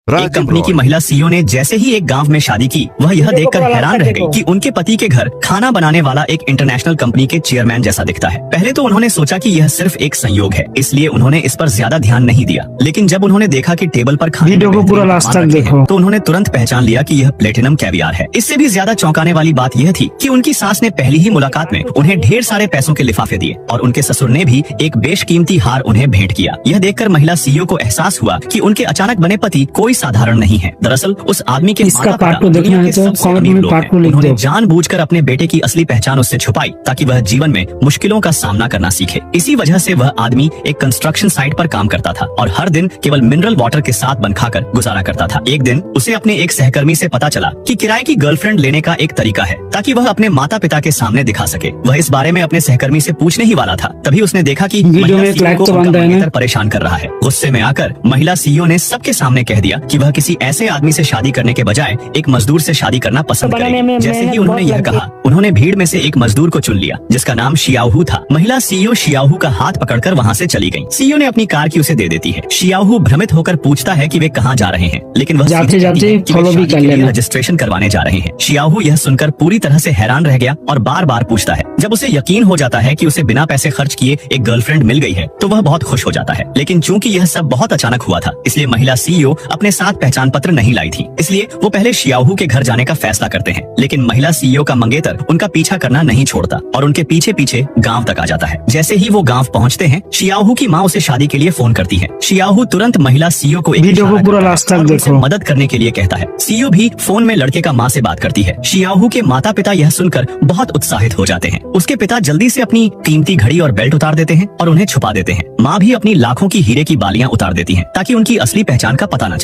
एक कंपनी की महिला सीईओ ने जैसे ही एक गांव में शादी की, वह यह देखकर हैरान रह गई कि उनके पति के घर खाना बनाने वाला एक इंटरनेशनल कंपनी के चेयरमैन जैसा दिखता है। पहले तो उन्होंने सोचा कि यह सिर्फ एक संयोग है, इसलिए उन्होंने इस पर ज्यादा ध्यान नहीं दिया। लेकिन जब उन्होंने देखा कि टेबल पर खाने वीडियो को पूरा लास्ट तक देखो, तो उन्होंने तुरंत पहचान लिया कि यह प्लेटिनम कैवियार है। इससे भी ज्यादा चौंकाने वाली बात यह थी कि उनकी सास ने पहली ही मुलाकात में उन्हें ढेर सारे पैसों के लिफाफे दिए और उनके ससुर ने भी एक बेशकीमती हार उन्हें भेंट किया। यह देखकर महिला सीईओ को एहसास हुआ कि उनके अचानक बने पति कोई साधारण नहीं है। दरअसल उस आदमी के इसका पार्ट टू देखना है तो कमेंट में पार्ट टू लिख दो। जानबूझकर अपने बेटे की असली पहचान उससे छुपाई ताकि वह जीवन में मुश्किलों का सामना करना सीखे। इसी वजह से वह आदमी एक कंस्ट्रक्शन साइट पर काम करता था और हर दिन केवल मिनरल वाटर के साथ बन खाकर गुजारा करता था। एक दिन उसे अपने एक सहकर्मी से पता चला कि किराए की गर्लफ्रेंड लेने का एक तरीका है ताकि वह अपने माता पिता के सामने दिखा सके। वह इस बारे में अपने सहकर्मी से पूछने ही वाला था, तभी उसने देखा कि परेशान कर रहा है। गुस्से में आकर महिला सीईओ ने सबके सामने कह दिया कि वह किसी ऐसे आदमी से शादी करने के बजाय एक मजदूर से शादी करना पसंद करेगी। जैसे ही उन्होंने यह कहा, उन्होंने भीड़ में से एक मजदूर को चुन लिया जिसका नाम शियाहू था। महिला सीईओ शियाहू का हाथ पकड़कर वहाँ से चली गयी। सीईओ ने अपनी कार की उसे दे देती है। शियाहू भ्रमित होकर पूछता है कि वे कहाँ जा रहे हैं, लेकिन वह जाते फॉलो भी कर लेना, रजिस्ट्रेशन करवाने जा रहे हैं। शियाहू यह सुनकर पूरी तरह से हैरान रह गया और बार बार पूछता है। जब उसे यकीन हो जाता है कि उसे बिना पैसे खर्च किए एक गर्लफ्रेंड मिल गई है तो वह बहुत खुश हो जाता है। लेकिन चूंकि यह सब बहुत अचानक हुआ था, इसलिए महिला सीईओ अपने साथ पहचान पत्र नहीं लाई थी। इसलिए वो पहले शियाहू के घर जाने का फैसला करते हैं, लेकिन महिला सीईओ का मंगेतर उनका पीछा करना नहीं छोड़ता और उनके पीछे पीछे गांव तक आ जाता है। जैसे ही वो गांव पहुंचते हैं, शियाहू की माँ उसे शादी के लिए फोन करती है। शियाहू तुरंत महिला सीईओ को वीडियो को पूरा लास्ट तक देखो, मदद करने के लिए कहता है। सीईओ भी फोन में लड़के का माँ से बात करती है। शियाहू के माता पिता यह सुनकर बहुत उत्साहित हो जाते हैं। उसके पिता जल्दी से अपनी कीमती घड़ी और बेल्ट उतार देते हैं और उन्हें छुपा देते हैं। माँ भी अपनी लाखों की हीरे की बालियां उतार देती है ताकि उनकी असली पहचान का पता न चले।